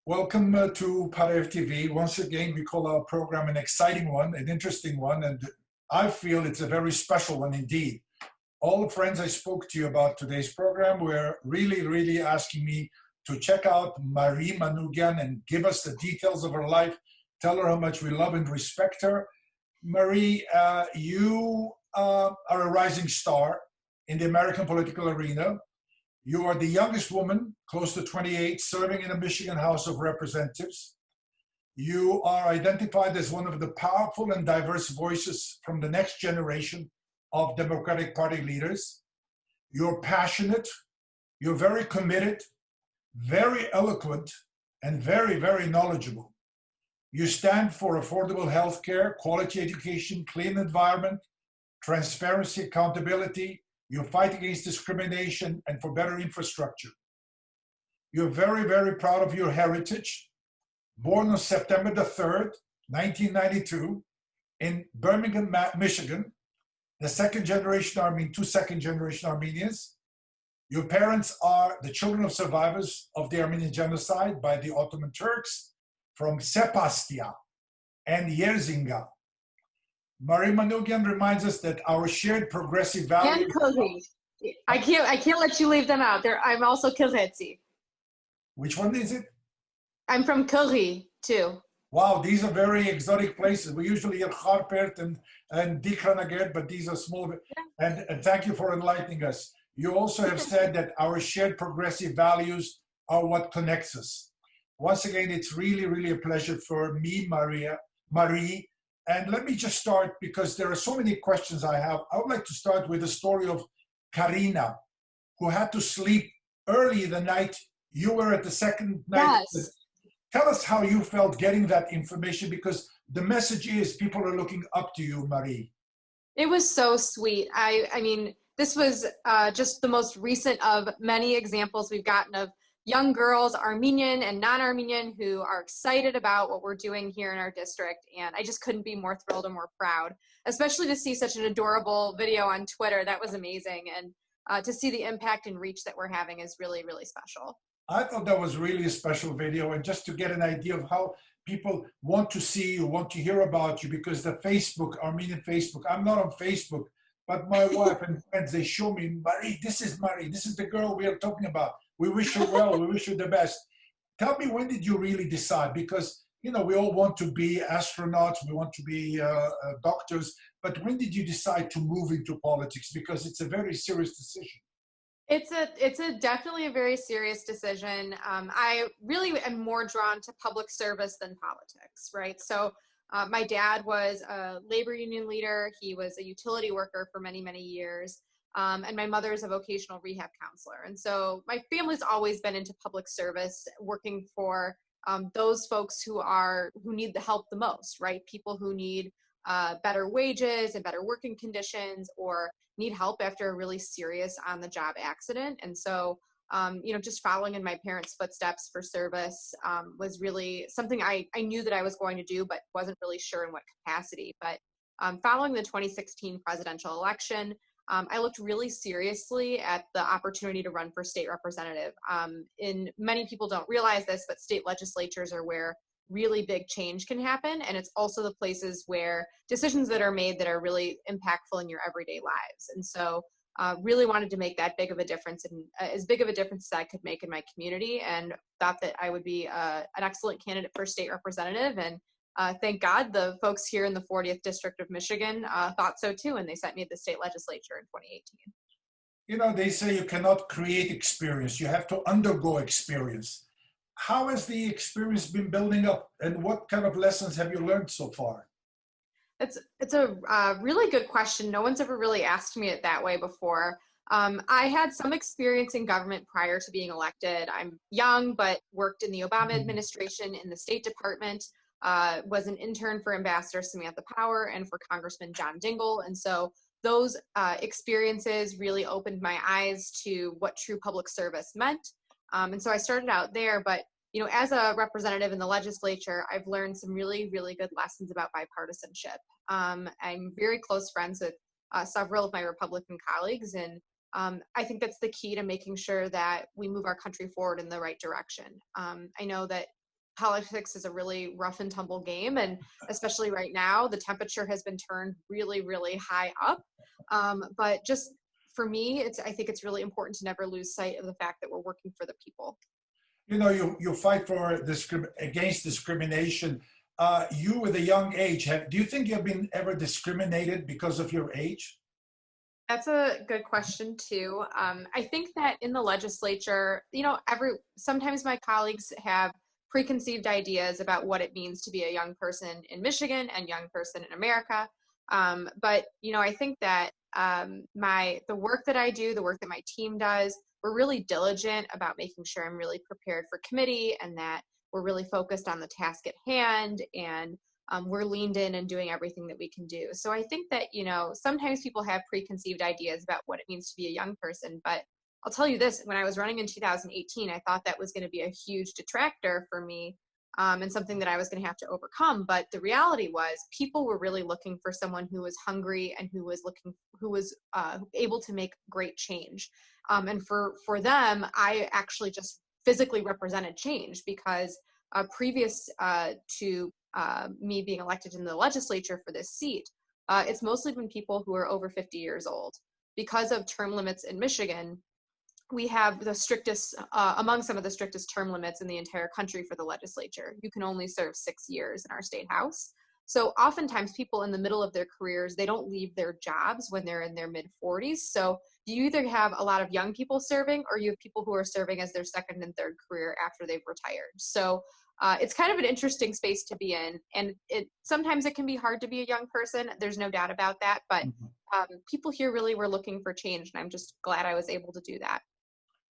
Welcome to Parev TV. Once again, we call our program an exciting one, an interesting one, and I feel it's a very special one indeed. All the friends I spoke to you about today's program were really asking me to check out Marie Manoogian and give us the details of her life, tell her how much we love and respect her. Marie, you are a rising star in the American political arena. You are the youngest woman, close to 28, serving in the Michigan House of Representatives. You are identified as one of the powerful and diverse voices from the next generation of Democratic Party leaders. You're passionate, you're very committed, very eloquent, and very knowledgeable. You stand for affordable health care, quality education, clean environment, transparency, accountability. You fight against discrimination and for better infrastructure. You're very proud of your heritage. Born on September the 3rd, 1992, in Birmingham, Michigan, the two second-generation Armenians. Your parents are the children of survivors of the Armenian genocide by the Ottoman Turks from Sepastia and Yerzinga. Marie Manoogian reminds us that our shared progressive values. And I can't let you leave them out. I'm also Kilhetzi. Which one is it? I'm from Kilhi too. Wow, these are very exotic places. We usually hear Harpert and Dikranaget, but these are small. And thank you for enlightening us. You also have said that our shared progressive values are what connects us. Once again, it's really a pleasure for me, Marie. And let me just start, because there are so many questions I have. I would like to start with the story of Karina, who had to sleep early the night you were at the second night. Yes. Tell us how you felt getting that information, because the message is people are looking up to you, Marie. It was so sweet. I mean, this was just the most recent of many examples we've gotten of young girls, Armenian and non-Armenian, who are excited about what we're doing here in our district. And I just couldn't be more thrilled and more proud, especially to see such an adorable video on Twitter. That was amazing. And to see the impact and reach that we're having is really special. I thought that was really a special video, and just to get an idea of how people want to see you, want to hear about you, because the Facebook, Armenian Facebook, I'm not on Facebook, but my wife and friends, they show me, Marie, this is the girl we are talking about. We wish her well, we wish her the best. Tell me, when did you really decide? Because, you know, we all want to be astronauts, we want to be doctors, but when did you decide to move into politics? Because it's a very serious decision. It's definitely a very serious decision. I really am more drawn to public service than politics, right? So my dad was a labor union leader. He was a utility worker for many years. And my mother is a vocational rehab counselor. And so my family's always been into public service, working for those folks who need the help the most, right? People who need better wages and better working conditions, or need help after a really serious on-the-job accident. And so, just following in my parents' footsteps for service was really something I knew that I was going to do, but wasn't really sure in what capacity. But following the 2016 presidential election, I looked really seriously at the opportunity to run for state representative. Many people don't realize this, but state legislatures are where really big change can happen. And it's also the places where decisions that are made that are really impactful in your everyday lives. And so really wanted to make that big of a difference, and as big of a difference as I could make in my community, and thought that I would be an excellent candidate for state representative. And thank God the folks here in the 40th District of Michigan thought so too, and they sent me to the state legislature in 2018. You know, they say you cannot create experience, you have to undergo experience. How has the experience been building up, and what kind of lessons have you learned so far? It's a really good question. No one's ever really asked me it that way before. I had some experience in government prior to being elected. I'm young, but worked in the Obama administration in the State Department, was an intern for Ambassador Samantha Power and for Congressman John Dingell. And so those experiences really opened my eyes to what true public service meant. And so I started out there, but as a representative in the legislature, I've learned some really good lessons about bipartisanship. I'm very close friends with several of my Republican colleagues, and I think that's the key to making sure that we move our country forward in the right direction. I know that politics is a really rough and tumble game. And especially right now, the temperature has been turned really, really high up. But just for me, I think it's really important to never lose sight of the fact that we're working for the people. You know, you fight for against discrimination. You, with a young age, do you think you've been ever discriminated because of your age? That's a good question too. I think that in the legislature, sometimes my colleagues have preconceived ideas about what it means to be a young person in Michigan and young person in America. But I think that the work that I do, the work that my team does, we're really diligent about making sure I'm really prepared for committee and that we're really focused on the task at hand, and we're leaned in and doing everything that we can do. So I think that, sometimes people have preconceived ideas about what it means to be a young person, but I'll tell you this, when I was running in 2018, I thought that was going to be a huge detractor for me, and something that I was going to have to overcome. But the reality was people were really looking for someone who was hungry and who was able to make great change. And for them, I actually just physically represented change, because previous to me being elected in the legislature for this seat, it's mostly been people who are over 50 years old. Because of term limits in Michigan, we have the strictest, among some of the strictest term limits in the entire country for the legislature. You can only serve 6 years in our state house. So oftentimes people in the middle of their careers, they don't leave their jobs when they're in their mid 40s. So you either have a lot of young people serving, or you have people who are serving as their second and third career after they've retired. So it's kind of an interesting space to be in. And sometimes it can be hard to be a young person. There's no doubt about that. But people here really were looking for change. And I'm just glad I was able to do that.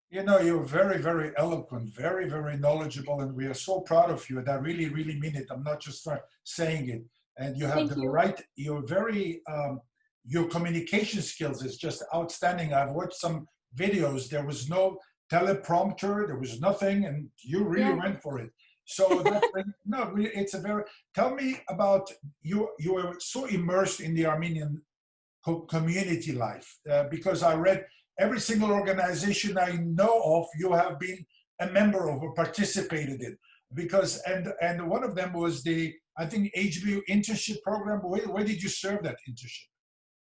You know, you're very, very eloquent, very, very knowledgeable, and we are so proud of you. And I really, really mean it. I'm not just saying it. And you have Thank the you. right, you're very, your communication skills is just outstanding. I've watched some videos. There was no teleprompter, there was nothing, and you really went for it. So that's no, it's a very, tell me about, you are so immersed in the Armenian community life, because I read every single organization I know of, you have been a member of or participated in, because, and one of them was I think HBO internship program. Where did you serve that internship?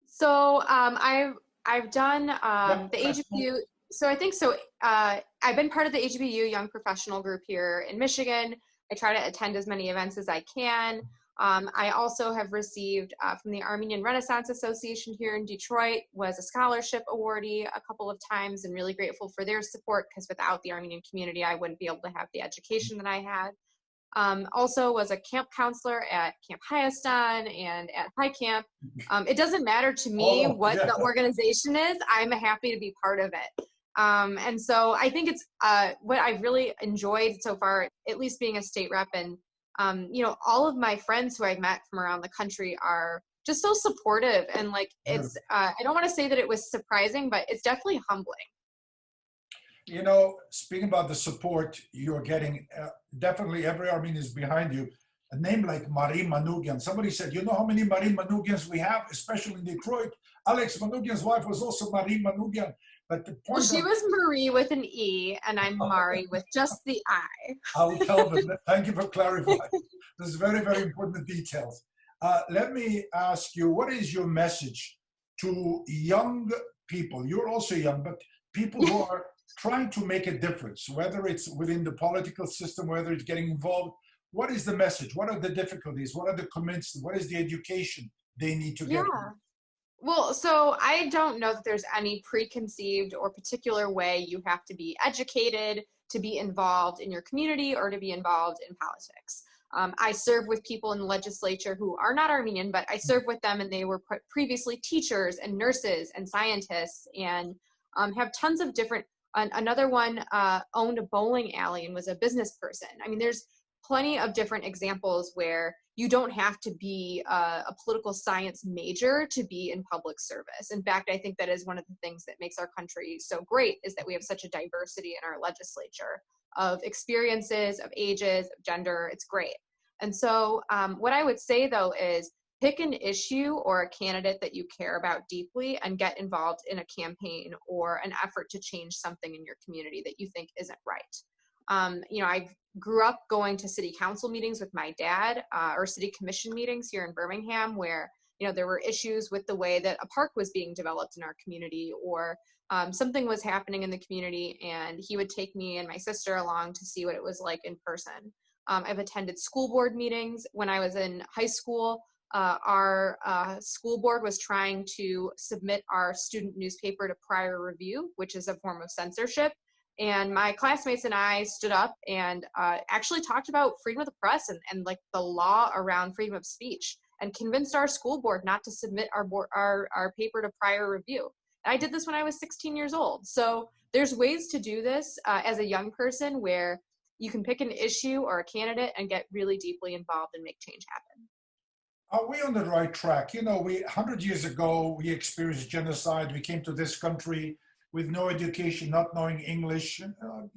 So I've done the HBU. So I think so. I've been part of the HBU Young Professional Group here in Michigan. I try to attend as many events as I can. I also have received from the Armenian Renaissance Association here in Detroit, was a scholarship awardee a couple of times, and really grateful for their support, because without the Armenian community, I wouldn't be able to have the education that I had. Also was a camp counselor at Camp Hayastan and at High Camp. It doesn't matter to me what the organization is. I'm happy to be part of it. And so I think it's what I've really enjoyed so far, at least being a state rep. And, all of my friends who I've met from around the country are just so supportive. And it's, I don't want to say that it was surprising, but it's definitely humbling. You know, speaking about the support you're getting, definitely every Armenian is behind you. A name like Marie Manoogian. Somebody said, you know how many Marie Manoogians we have, especially in Detroit? Alex Manoogian's wife was also Marie Manoogian. But the point she was Marie with an E, and I'm Mari with just the I. I'll tell them. Thank you for clarifying. This is very, very important details. Let me ask you, what is your message to young people? You're also young, but people who are trying to make a difference, whether it's within the political system, whether it's getting involved. What is the message? What are the difficulties? What are the commitments? What is the education they need to get? Well, so I don't know that there's any preconceived or particular way you have to be educated to be involved in your community or to be involved in politics. I serve with people in the legislature who are not Armenian, but I serve with them, and they were previously teachers and nurses and scientists, and have tons of different. Another one owned a bowling alley and was a business person. I mean, there's plenty of different examples where you don't have to be a political science major to be in public service. In fact, I think that is one of the things that makes our country so great, is that we have such a diversity in our legislature of experiences, of ages, of gender. It's great. And so what I would say, though, is pick an issue or a candidate that you care about deeply and get involved in a campaign or an effort to change something in your community that you think isn't right. I grew up going to city council meetings with my dad, or city commission meetings here in Birmingham, where, there were issues with the way that a park was being developed in our community, or something was happening in the community, and he would take me and my sister along to see what it was like in person. I've attended school board meetings. When I was in high school, our school board was trying to submit our student newspaper to prior review, which is a form of censorship. And my classmates and I stood up and actually talked about freedom of the press and like the law around freedom of speech, and convinced our school board not to submit our paper to prior review. And I did this when I was 16 years old. So there's ways to do this as a young person, where you can pick an issue or a candidate and get really deeply involved and make change happen. Are we on the right track? 100 years ago, we experienced genocide. We came to this country with no education, not knowing English,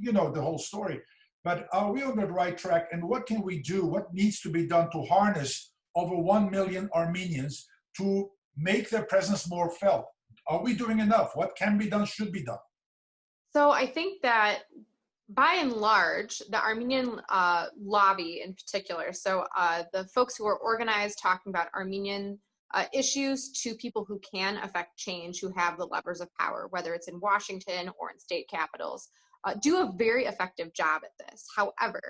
the whole story. But are we on the right track? And what can we do? What needs to be done to harness over 1 million Armenians to make their presence more felt? Are we doing enough? What can be done, should be done? So I think that by and large, the Armenian lobby in particular, so the folks who are organized talking about Armenian issues to people who can affect change, who have the levers of power, whether it's in Washington or in state capitals, do a very effective job at this. However,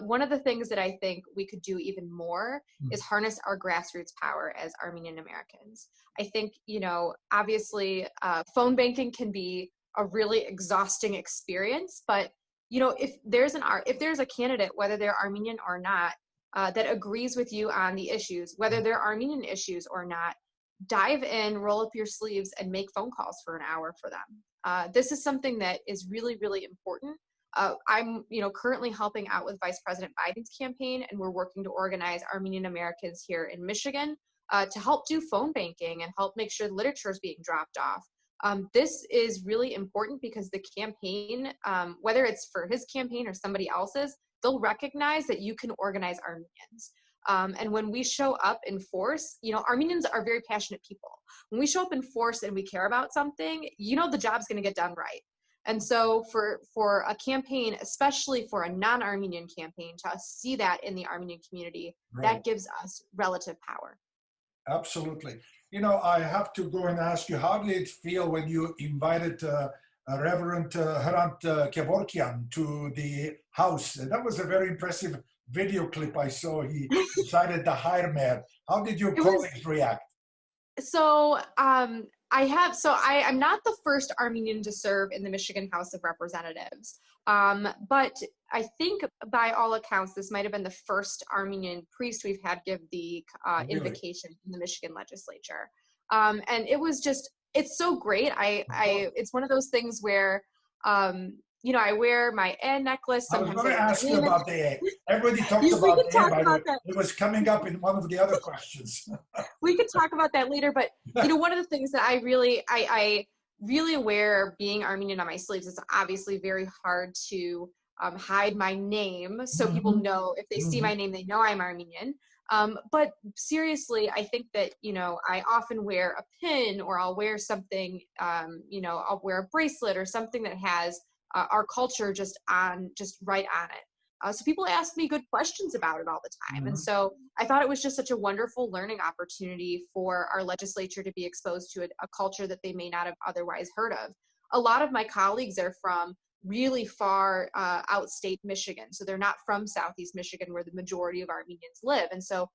one of the things that I think we could do even more is harness our grassroots power as Armenian Americans. I think, obviously phone banking can be a really exhausting experience, but if there's a candidate, whether they're Armenian or not, that agrees with you on the issues, whether they're Armenian issues or not, dive in, roll up your sleeves, and make phone calls for an hour for them. This is something that is really, really important. I'm, currently helping out with Vice President Biden's campaign, and we're working to organize Armenian Americans here in Michigan to help do phone banking and help make sure literature is being dropped off. This is really important because the campaign, whether it's for his campaign or somebody else's, they'll recognize that you can organize Armenians. And when we show up in force, Armenians are very passionate people. When we show up in force and we care about something, the job's going to get done right. And so for a campaign, especially for a non-Armenian campaign, to see that in the Armenian community, Right. that gives us relative power. Absolutely. I have to go and ask you, how did it feel when you invited Reverend Hrant Kevorkian to the house? That was a very impressive video clip I saw. He decided to hire mayor. How did your colleagues react? So I'm not the first Armenian to serve in the Michigan House of Representatives, but I think by all accounts, this might have been the first Armenian priest we've had give the invocation in the Michigan legislature. And it was it's so great. It's one of those things where, I wear my N necklace. I was going to ask you about the A. Everybody talks about the A, by the way. It was coming up in one of the other questions. We could talk about that later, but one of the things that I really wear being Armenian on my sleeves is obviously very hard to hide my name, so people know if they see my name, they know I'm Armenian. But seriously, I think that, I often wear a pin, or I'll wear something, I'll wear a bracelet or something that has our culture just right on it. So people ask me good questions about it all the time. And so I thought it was just such a wonderful learning opportunity for our legislature to be exposed to a culture that they may not have otherwise heard of. A lot of my colleagues are from really far outstate Michigan. So they're not from Southeast Michigan, where the majority of Armenians live. And so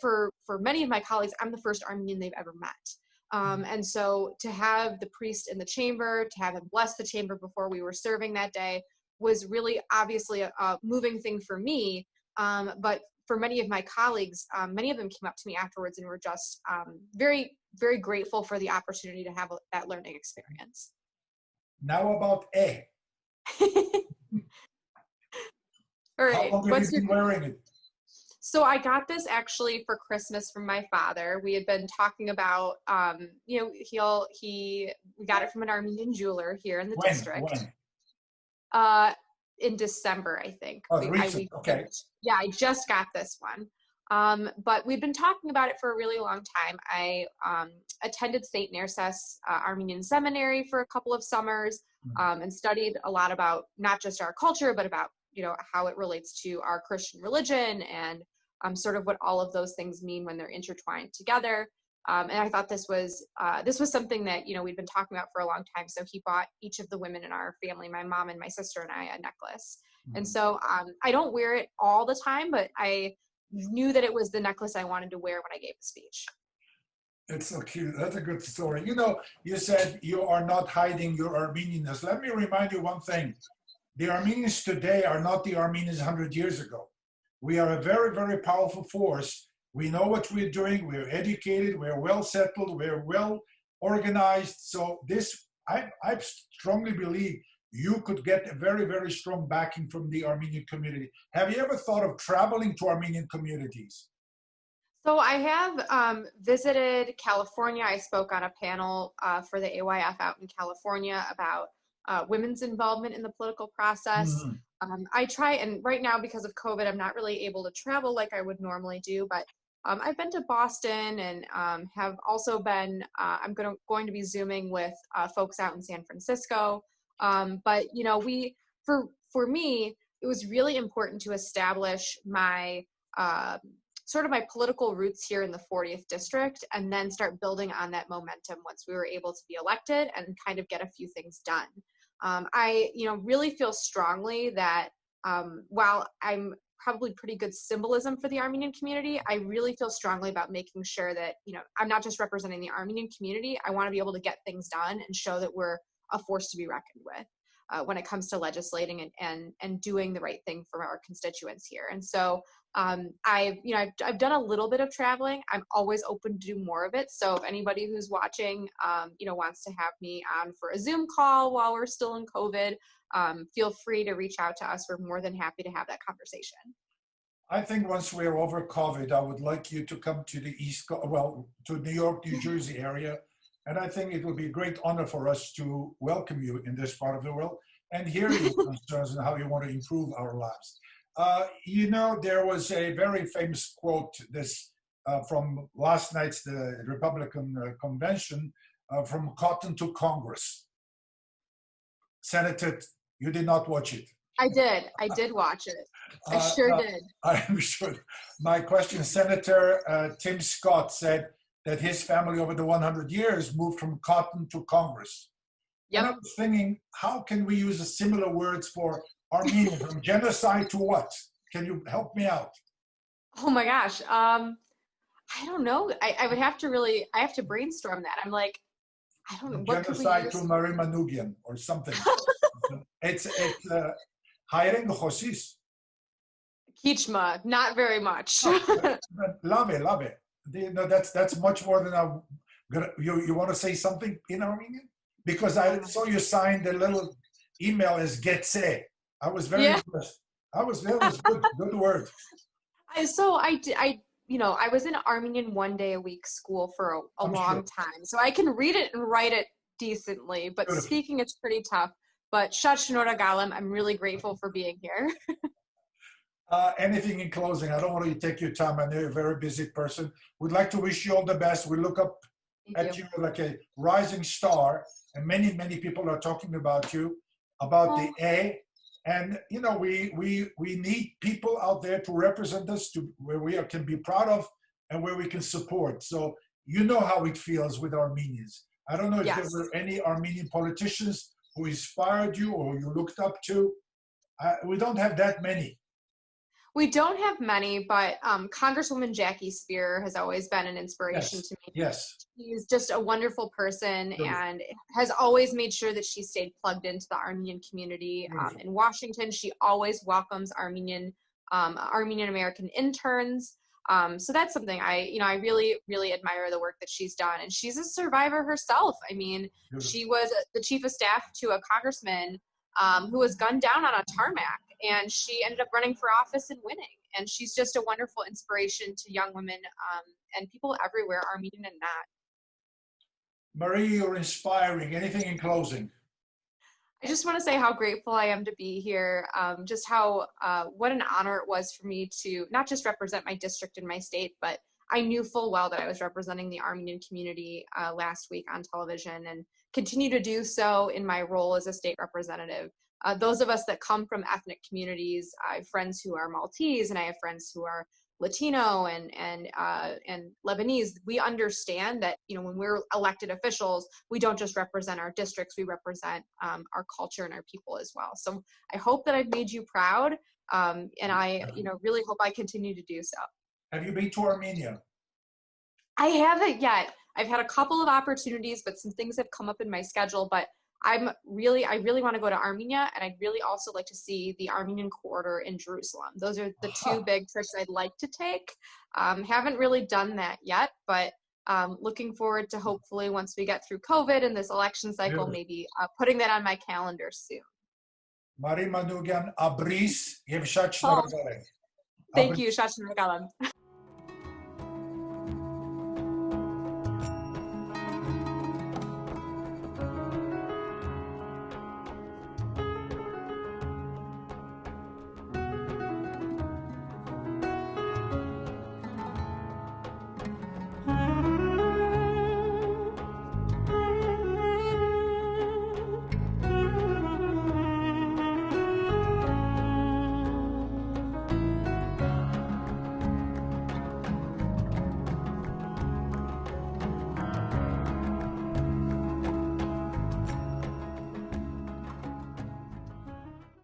for many of my colleagues, I'm the first Armenian they've ever met. And so to have the priest in the chamber, to have him bless the chamber before we were serving that day, was really obviously a moving thing for me. But for many of my colleagues, many of them came up to me afterwards and were just very, very grateful for the opportunity to have that learning experience. Now about A. All right. How long have you been wearing it? So I got this actually for Christmas from my father. We had been talking about, we got it from an Armenian jeweler here in the district. When? In December, I think. Oh, recent. Okay. Yeah, I just got this one. But we've been talking about it for a really long time. I attended St. Nerses Armenian Seminary for a couple of summers. and studied a lot about not just our culture, but about, how it relates to our Christian religion and sort of what all of those things mean when they're intertwined together. And I thought this was something that, we'd been talking about for a long time. So he bought each of the women in our family, my mom and my sister and I, a necklace. And so I don't wear it all the time, but I knew that it was the necklace I wanted to wear when I gave the speech. It's so cute. That's a good story. You said you are not hiding your Armenianness. Let me remind you one thing. The Armenians today are not the Armenians 100 years ago. We are a very, very powerful force. We know what we're doing. We're educated. We're well settled. We're well organized. So I strongly believe you could get a very, very strong backing from the Armenian community. Have you ever thought of traveling to Armenian communities? So I have visited California. I spoke on a panel for the AYF out in California about women's involvement in the political process. I try, and right now because of COVID, I'm not really able to travel like I would normally do, but I've been to Boston and have also been, I'm going to be Zooming with folks out in San Francisco. But, for me, it was really important to establish my sort of my political roots here in the 40th district, and then start building on that momentum once we were able to be elected and kind of get a few things done. I, really feel strongly that while I'm probably pretty good symbolism for the Armenian community, I really feel strongly about making sure that, I'm not just representing the Armenian community. I want to be able to get things done and show that we're a force to be reckoned with when it comes to legislating and doing the right thing for our constituents here. And so I've done a little bit of traveling. I'm always open to do more of it. So if anybody who's watching, wants to have me on for a Zoom call while we're still in COVID, feel free to reach out to us. We're more than happy to have that conversation. I think once we're over COVID, I would like you to come to the to New York, New Jersey area. And I think it would be a great honor for us to welcome you in this part of the world and hear your concerns and how you want to improve our lives. There was a very famous quote from last night's the Republican convention, from Cotton to Congress. Senator, you did not watch it. I did watch it. I sure did. I'm sure. My question, Senator Tim Scott said that his family over the 100 years moved from cotton to Congress. Yep. And I was thinking, how can we use similar words for Armenia, from genocide to what? Can you help me out? Oh my gosh. I don't know. I would have to I have to brainstorm that. I'm like, I don't know. What genocide to Marie Manoogian or something. It's hiring Chosis. Kichma, not very much. Love it. That's much more than you want to say something in Armenian? Because I saw you signed the little email as Getse. I was very impressed. That was good word. I was in Armenian 1 day a week school for a long time. So I can read it and write it decently, but Beautiful. Speaking it's pretty tough. But Shach Nora Galam, I'm really grateful for being here. Anything in closing? I don't want to take your time. I know you're a very busy person. We'd like to wish you all the best. We look up at you like a rising star, and many, many people are talking about you, about the A. And, we need people out there to represent us to where we can be proud of and where we can support. So you know how it feels with Armenians. I don't know if there were any Armenian politicians who inspired you or you looked up to. We don't have that many. We don't have many, but Congresswoman Jackie Spear has always been an inspiration to me. Yes. She's just a wonderful person and has always made sure that she stayed plugged into the Armenian community. In Washington, she always welcomes Armenian American interns. So that's something I really, really admire the work that she's done. And she's a survivor herself. I mean, she was the chief of staff to a congressman who was gunned down on a tarmac. And she ended up running for office and winning. And she's just a wonderful inspiration to young women and people everywhere, Armenian and not. Marie, you're inspiring. Anything in closing? I just want to say how grateful I am to be here. Just what an honor it was for me to not just represent my district and my state, but I knew full well that I was representing the Armenian community last week on television, and continue to do so in my role as a state representative. Those of us that come from ethnic communities, I have friends who are Maltese, and I have friends who are Latino and Lebanese. We understand that, you know, when we're elected officials, we don't just represent our districts, we represent our culture and our people as well. So I hope that I've made you proud, and I, you know, really hope I continue to do so. Have you been to Armenia? I haven't yet. I've had a couple of opportunities, but some things have come up in my schedule. But I really want to go to Armenia, and I'd really also like to see the Armenian quarter in Jerusalem. Those are the two big trips I'd like to take. Haven't really done that yet, but looking forward to hopefully once we get through COVID and this election cycle, maybe putting that on my calendar soon. Manoogian, abris, եւ շատ շնորհակալ ենք. Thank you, շատ շնորհակալ եմ.